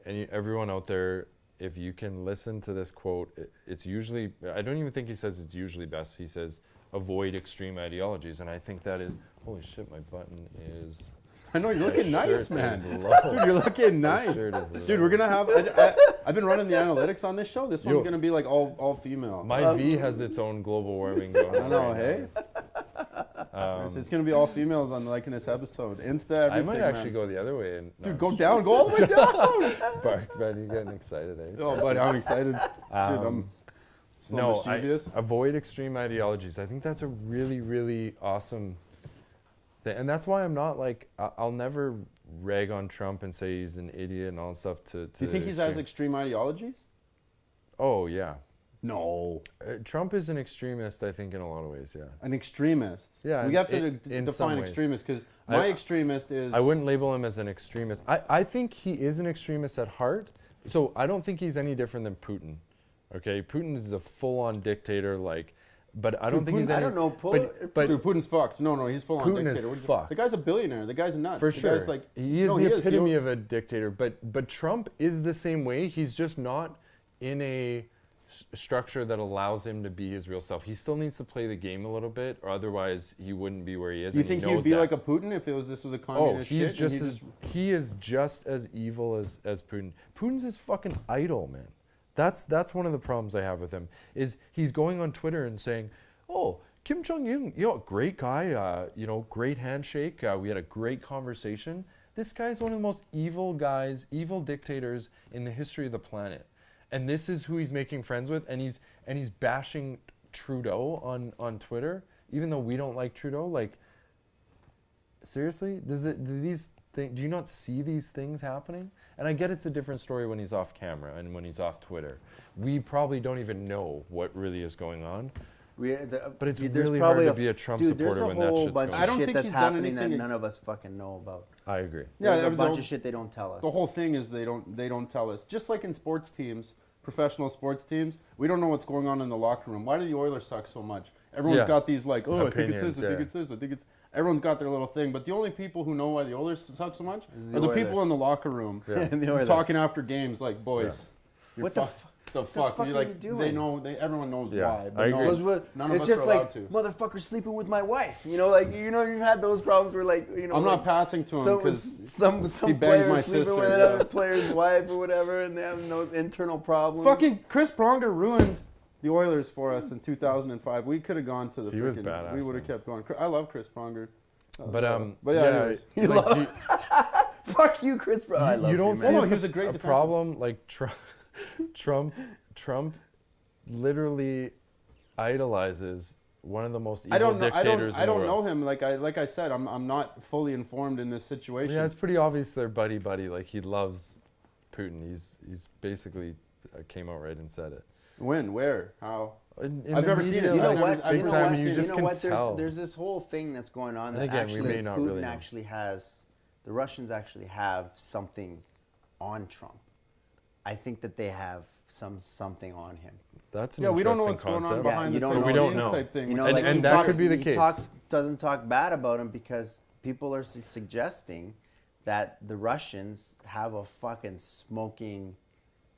everyone out there, if you can listen to this quote, it's usually, I don't even think he says it's usually best. He says, avoid extreme ideologies. And I think that is, holy shit, my button is... I know, you're looking nice, man. Dude, you're looking nice. Dude, we're going to have... I've been running the analytics on this show. This one's going to be like all female. My V has its own global warming going on. I know, hey? It's going to be all females on like in this episode. Insta, everything, I might actually go the other way. And, dude, go down. Go all the way down. Bark, man, you're getting excited, eh? Oh, buddy, I'm excited. Dude, avoid extreme ideologies. I think that's a really, really awesome thing. And that's why I'm not like, I'll never rag on Trump and say he's an idiot and all that stuff. Do you think he has extreme ideologies? Oh, yeah. No. Trump is an extremist, I think, in a lot of ways, yeah. An extremist? Yeah. We have to define extremist, because my extremist is... I wouldn't label him as an extremist. I think he is an extremist at heart. So I don't think he's any different than Putin. Okay? Putin is a full-on dictator, like... But I don't think he's... I don't know. Dude, Putin's fucked. No, he's full-on dictator. Putin is fucked. The guy's a billionaire. The guy's nuts. For sure. Guy's like, he is the epitome of a dictator. But Trump is the same way. He's just not in a structure that allows him to be his real self. He still needs to play the game a little bit, or otherwise he wouldn't be where he is. Do you think he'd be like a Putin if this was a communist shit? He is just as evil as Putin. Putin's his fucking idol, man. That's one of the problems I have with him, is he's going on Twitter and saying, oh, Kim Jong-un, great guy, great handshake. We had a great conversation. This guy's one of the most evil dictators in the history of the planet. And this is who he's making friends with, and he's bashing Trudeau on Twitter, even though we don't like Trudeau. Like, seriously, do you not see these things happening? And I get it's a different story when he's off camera and when he's off Twitter. We probably don't even know what really is going on. But it's really hard to be a Trump supporter when that shit's going on. There's a whole bunch of shit that's happening that none of us fucking know about. I agree. Yeah, there's a bunch of shit they don't tell us. The whole thing is they don't tell us. Just like in sports teams, professional sports teams, we don't know what's going on in the locker room. Why do the Oilers suck so much? Everyone's got these like, oh, opinions, I think it's this, I think it's this, I think it's... Everyone's got their little thing, but the only people who know why the Oilers suck so much are the people in the locker room talking after games like, boys, what the fuck are you doing? They know. Everyone knows why. But none of us are allowed to. Motherfucker sleeping with my wife. You've had those problems where I'm not passing to him because some player sleeping with another player's wife or whatever, and they have those internal problems. Fucking Chris Pronger ruined the Oilers for us in 2005. We could have gone to the. He was badass. We would have kept going. I love Chris Pronger. But fuck you, Chris Pronger. I love you. Don't see he was a great problem like Trump literally idolizes one of the most evil dictators in the world. I don't know him. Like I said, I'm not fully informed in this situation. Yeah, it's pretty obvious they're buddy. Like, he loves Putin. He's basically came out right and said it. When? Where? How? I've never seen it. You know what? Tell. There's this whole thing that's going on that again, actually Putin actually has. The Russians actually have something on Trump. I think that they have something on him. That's an we don't know interesting what's going on concept. behind we don't know. Type thing. And that could be the case. Doesn't talk bad about him because people are suggesting that the Russians have a fucking smoking.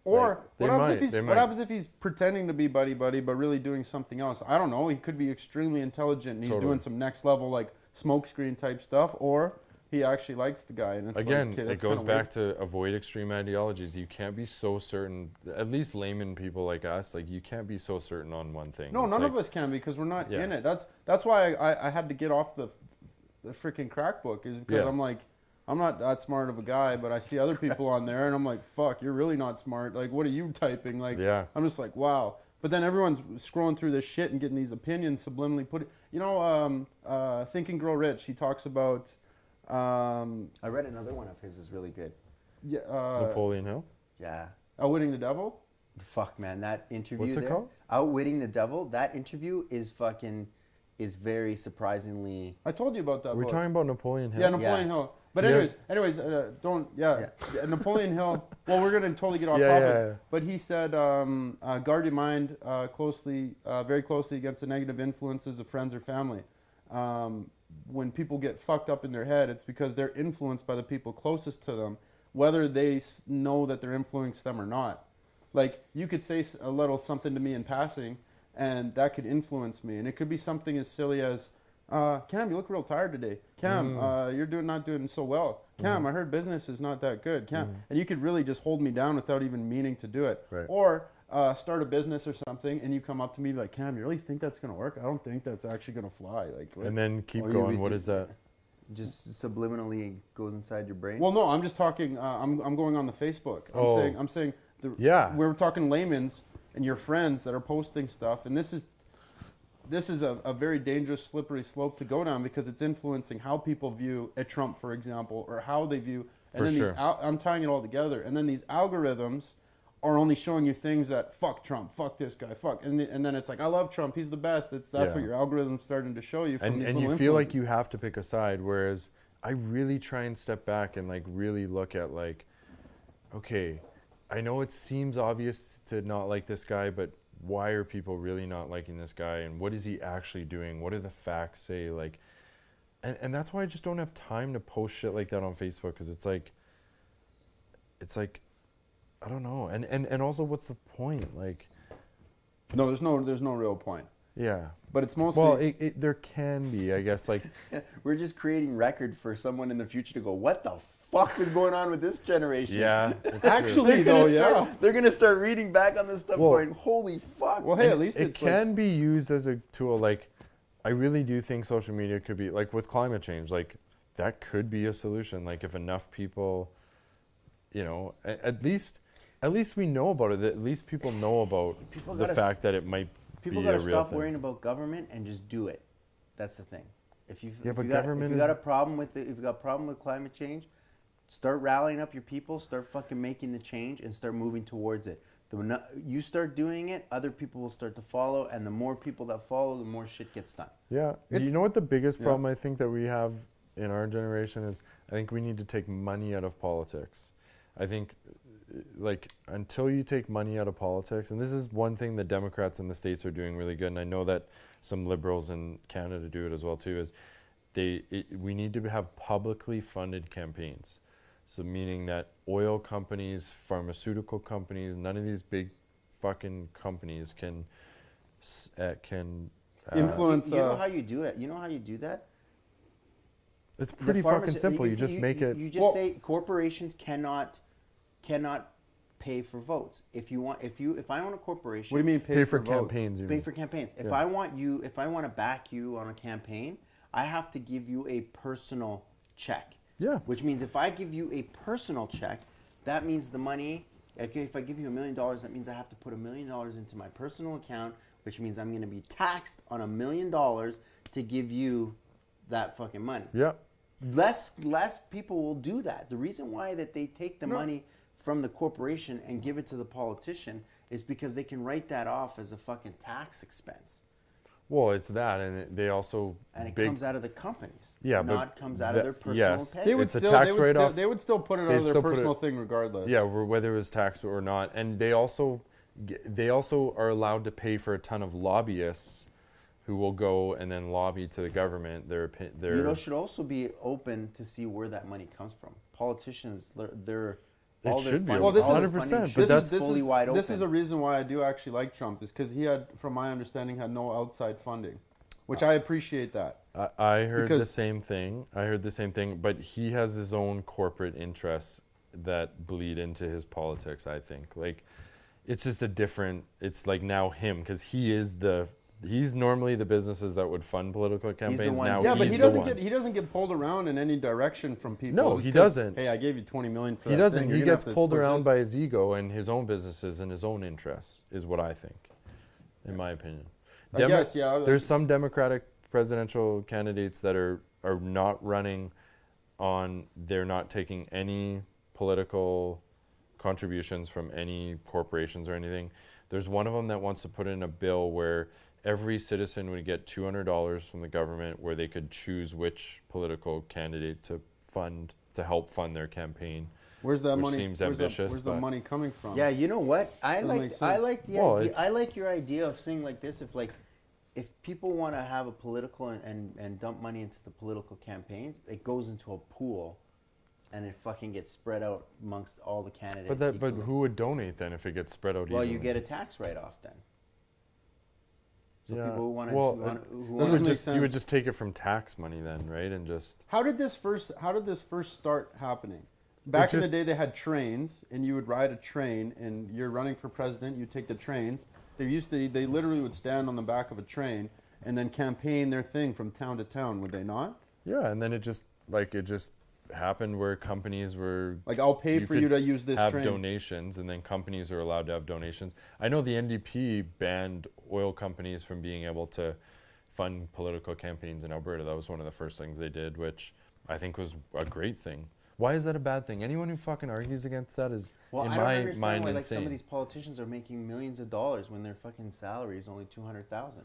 Or what happens if he's pretending to be buddy but really doing something else? I don't know. He could be extremely intelligent and he's doing some next level like smokescreen type stuff, or he actually likes the guy. And it's again, it goes back to avoid extreme ideologies. You can't be so certain. At least layman people like us, like, you can't be so certain on one thing. No, none of us can because we're not in it. That's why I had to get off the freaking crack book, is because I'm like, I'm not that smart of a guy, but I see other people on there, and I'm like, fuck, you're really not smart. Like, what are you typing? Like, I'm just like, wow. But then everyone's scrolling through this shit and getting these opinions subliminally put. Think and Grow Rich. He talks about. I read another one of his is really good. Yeah. Napoleon Hill. Yeah. Outwitting the Devil. Fuck, man, that interview. What's it called? Outwitting the Devil. That interview is very surprisingly. I told you about that. We're talking about Napoleon Hill. Yeah, Napoleon Hill. But anyways, Napoleon Hill. Well, we're gonna totally get off topic. But he said, guard your mind very closely against the negative influences of friends or family. When people get fucked up in their head, it's because they're influenced by the people closest to them. whether they know that they're influencing them or not. Like, you could say a little something to me in passing, and that could influence me. And it could be something as silly as, Cam, you look real tired today. Cam, you're not doing so well. Cam, I heard business is not that good. Cam, and you could really just hold me down without even meaning to do it. Right. Or start a business or something, and you come up to me like, Cam, you really think that's gonna work? I don't think that's actually gonna fly. Like, And then keep going. What is that? Just subliminally goes inside your brain. well, no, I'm just talking. I'm going on the Facebook. I'm saying. We're talking layman's and your friends that are posting stuff, and this is a very dangerous, slippery slope to go down because it's influencing how people view a Trump, for example, or how they view. And then I'm tying it all together, and then these algorithms are only showing you things that fuck Trump, fuck this guy, fuck, and then it's like, I love Trump, he's the best. That's what your algorithm's starting to show you. From And you feel like you have to pick a side, whereas I really try and step back and like really look at like, okay, I know it seems obvious to not like this guy, but why are people really not liking this guy, and what is he actually doing? What do the facts say? Like, and that's why I just don't have time to post shit like that on Facebook, because it's like I don't know, and also what's the point? Like, no, there's no real point. Yeah, but it's mostly well, there can be, I guess. Like, we're just creating record for someone in the future to go, what the fuck is going on with this generation? Yeah, actually, though, they're gonna start reading back on this stuff, going, holy fuck. Well, hey, at least it can be used as a tool. Like, I really do think social media could be, like with climate change, like that could be a solution. Like, if enough people, you know, at least we know about it. At least people know about the fact that it might be a real thing. People gotta stop worrying about government and just do it. That's the thing. If you got a problem with climate change, start rallying up your people, start fucking making the change, and start moving towards it. You start doing it, other people will start to follow, and the more people that follow, the more shit gets done. Yeah. You know what the biggest problem I think that we have in our generation is? I think we need to take money out of politics. I think, like, until you take money out of politics, and this is one thing the Democrats in the States are doing really good, and I know that some liberals in Canada do it as well too, is we need to have publicly funded campaigns. So meaning that oil companies, pharmaceutical companies, none of these big fucking companies can influence. You know how you do it? You know how you do that? It's pretty fucking simple. You just make it. You just say corporations cannot pay for votes. If I own a corporation, what do you mean pay for campaigns? Pay for campaigns. If I want to back you on a campaign, I have to give you a personal check. Yeah. Which means if I give you a personal check, that means the money. If I give you $1 million, that means I have to put $1 million into my personal account, which means I'm going to be taxed on $1 million to give you that fucking money. Yeah. Less people will do that. The reason why that they take the money from the corporation and give it to the politician is because they can write that off as a fucking tax expense. Well, it's that, and they also it comes out of the companies. Yeah, not comes out of their personal pay. They would still put it out of their personal thing regardless. Yeah, whether it was taxed or not, and they also are allowed to pay for a ton of lobbyists who will go and then lobby to the government. Should also be open to see where that money comes from. Politicians, it should be. Well, this is 100%. But that's fully wide open. This is a reason why I do actually like Trump, is because he had, from my understanding, had no outside funding, which I appreciate that. I heard the same thing. But he has his own corporate interests that bleed into his politics, I think. Like, it's just it's like now him, because he's normally the businesses that would fund political campaigns. Now but he doesn't get pulled around in any direction from people. No, he doesn't. Hey, I gave you $20 million for that. He doesn't. Thing. He gets pulled around by his ego and his own businesses and his own interests, is what I think, in my opinion. There's some Democratic presidential candidates that are not running on. They're not taking any political contributions from any corporations or anything. There's one of them that wants to put in a bill where every citizen would get $200 from the government, where they could choose which political candidate to help fund their campaign. Where's that money? Seems ambitious. Where's the money coming from? Yeah, you know what? I like your idea of saying like this. If people want to have a political and dump money into the political campaigns, it goes into a pool and it fucking gets spread out amongst all the candidates. But who would donate then if it gets spread out? Well, easily? you get a tax write-off then. So yeah. people who want to, you would just take it from tax money then, right? And just how did this first start happening? Back in the day, they had trains, and you would ride a train, and you're running for president. You take the trains. They literally would stand on the back of a train and then campaign their thing from town to town. Would they not? Yeah, and then it just happened where companies were like, I'll pay for you to use this have train. Donations, and then companies are allowed to have donations. I know the NDP banned oil companies from being able to fund political campaigns in Alberta. That was one of the first things they did, which I think was a great thing. Why is that a bad thing? Anyone who fucking argues against that is, in my mind, I don't understand why insane. some of these politicians are making millions of dollars when their fucking salary is only $200,000.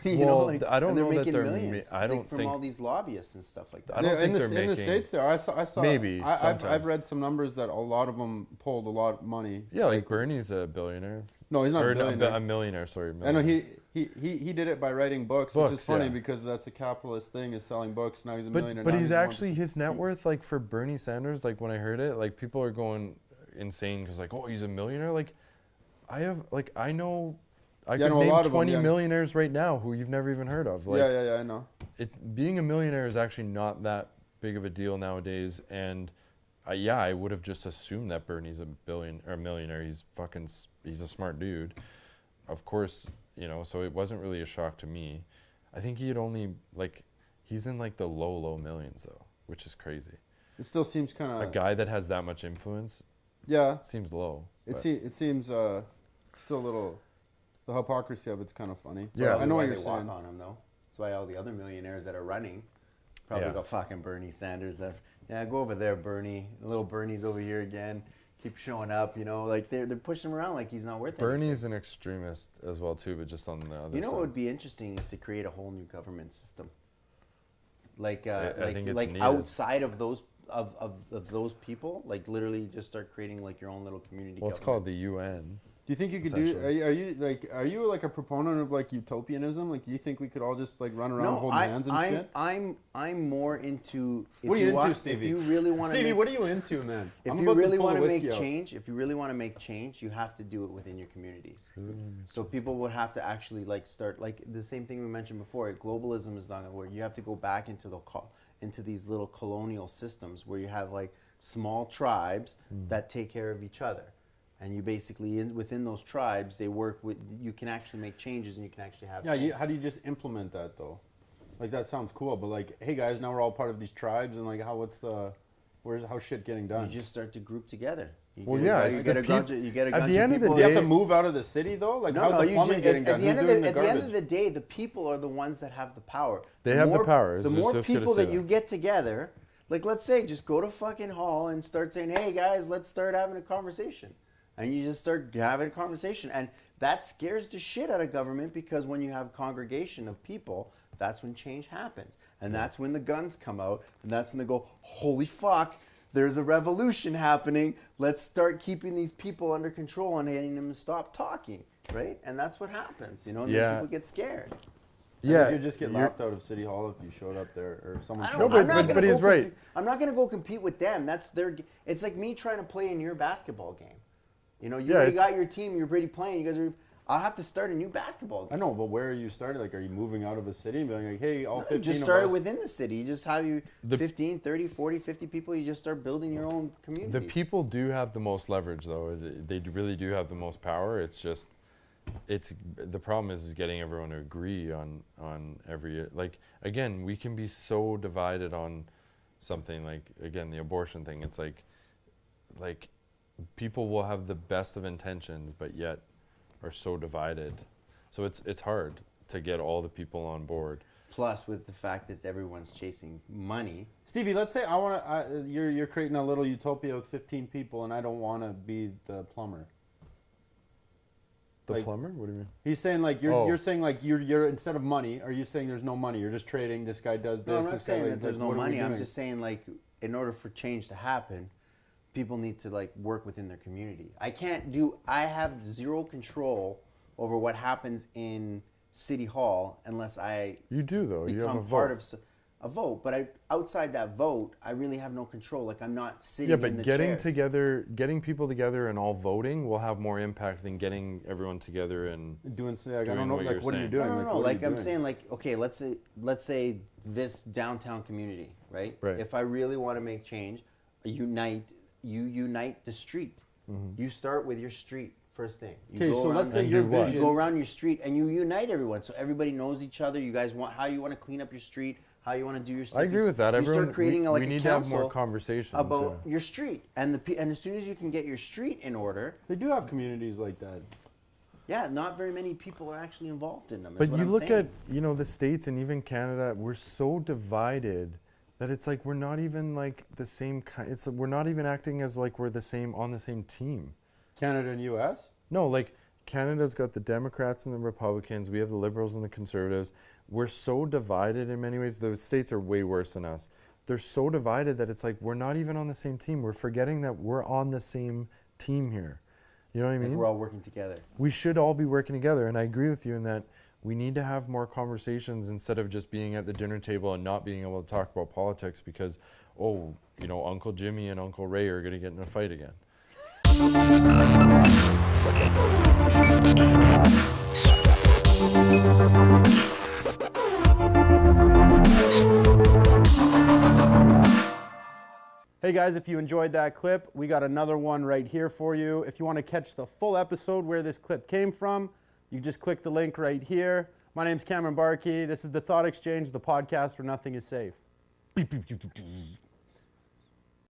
You know, I don't know that they're millions. I don't from think all these lobbyists and stuff like that. I don't think they're in the States there. I saw maybe I've read some numbers that a lot of them pulled a lot of money. Yeah, like Bernie's a billionaire. No, he's not a billionaire. A millionaire, sorry. I know he did it by writing books, which is funny because that's a capitalist thing, is selling books. Now he's a millionaire. But he's actually, his net worth, like for Bernie Sanders, like when I heard it, like people are going insane because like, oh, he's a millionaire. Like I know I could name 20 millionaires right now who you've never even heard of. Like, yeah, I know. Being a millionaire is actually not that big of a deal nowadays, and I would have just assumed that Bernie's a millionaire. He's a smart dude, of course, you know. So it wasn't really a shock to me. I think he had only he's in like the low millions though, which is crazy. It still seems kind of a guy that has that much influence. Yeah, seems low. It seems still a little. The hypocrisy of it's kind of funny. Yeah, I know what you're saying. Walk on him though. That's why all the other millionaires that are running probably go fucking Bernie Sanders. Go over there, Bernie. Little Bernie's over here again. Keep showing up, you know. Like they're pushing him around like he's not worth it. Bernie's an extremist as well too, but just on the other. You know side. what would be interesting is to create a whole new government system. Like needed. outside of those of those people, like literally just start creating like your own little community. Well, it's called the UN. Do you think you could do? Are you like a proponent of like utopianism? Like, do you think we could all just like run around holding hands and shit? I'm more into. What are you into, Stevie? If you really want to, Stevie, what are you into, man? If you really want to make change, you have to do it within your communities. So people would have to actually like start like the same thing we mentioned before. Globalism is not going to work. You have to go back into these little colonial systems where you have like small tribes that take care of each other. And you basically, within those tribes, they work with, you can actually make changes and you can actually have how do you just implement that though? Like that sounds cool, but like, hey guys, now we're all part of these tribes and like how's shit getting done? You just start to group together. You get a bunch of people. You have to move out of the city though? Like how's the plumbing getting done? At the end of the day, the people are the ones that have the power. They have the power. The more people that you get together, like let's say just go to fucking Hall and start saying, hey guys, let's start having a conversation. And you just start having a conversation. And that scares the shit out of government because when you have a congregation of people, that's when change happens. And that's when the guns come out. And that's when they go, holy fuck, there's a revolution happening. Let's start keeping these people under control and getting them to stop talking. Right? And that's what happens, you know? And then people get scared. Yeah, you just get laughed out of City Hall if you showed up there, or if someone. But he's right. I'm not going to go compete with them. That's their. It's like me trying to play in your basketball game. You know, you already got your team. You're already playing. You guys are. I'll have to start a new basketball game. I know, but where are you starting? Like, are you moving out of a city and being like, hey, all 15 just started within the city. You just have 15, 30, 40, 50 people. You just start building your own community. The people do have the most leverage, though. They really do have the most power. It's just, the problem is getting everyone to agree on every, like, again, we can be so divided on something like, again, the abortion thing. It's like people will have the best of intentions, but yet are so divided. So it's hard to get all the people on board. Plus, with the fact that everyone's chasing money. Stevie, let's say you're creating a little utopia with 15 people, and I don't want to be the plumber. The plumber? What do you mean? He's saying like you're saying like you're instead of money. Are you saying there's no money? You're just trading. This guy does this. No, I'm not saying that there's no money. I'm just saying like in order for change to happen, people need to like work within their community. I have zero control over what happens in City Hall unless I You do though. You have a part vote. a vote. But outside that vote, I really have no control. Like, I'm not sitting in the chairs. Yeah, but getting people together and all voting will have more impact than getting everyone together and doing. I don't know. Like, what are you doing? No. Like, I'm saying, like, okay, let's say this downtown community, right? Right. If I really want to make change, unite the street. Mm-hmm. You start with your street. First thing. Okay, so let's say your vision. You go around your street and you unite everyone, so everybody knows each other. You guys how you want to clean up your street, how you want to do your. I agree with that. You start creating we need to have more conversations about your street, and as soon as you can get your street in order, they do have communities like that. Yeah, not very many people are actually involved in them. But you look at the States and even Canada, we're so divided that it's like we're not even like the same kind. We're not even acting as like we're on the same team. Canada and U.S.? No, like Canada's got the Democrats and the Republicans. We have the Liberals and the Conservatives. We're so divided in many ways. The States are way worse than us. They're so divided that it's like we're not even on the same team. We're forgetting that we're on the same team here. You know what I mean? We're all working together. We should all be working together. And I agree with you in that we need to have more conversations instead of just being at the dinner table and not being able to talk about politics because, Uncle Jimmy and Uncle Ray are going to get in a fight again. Hey guys, if you enjoyed that clip, we got another one right here for you. If you want to catch the full episode where this clip came from, you just click the link right here. My name's Cameron Barkey. This is The Thought Exchange, the podcast where nothing is safe.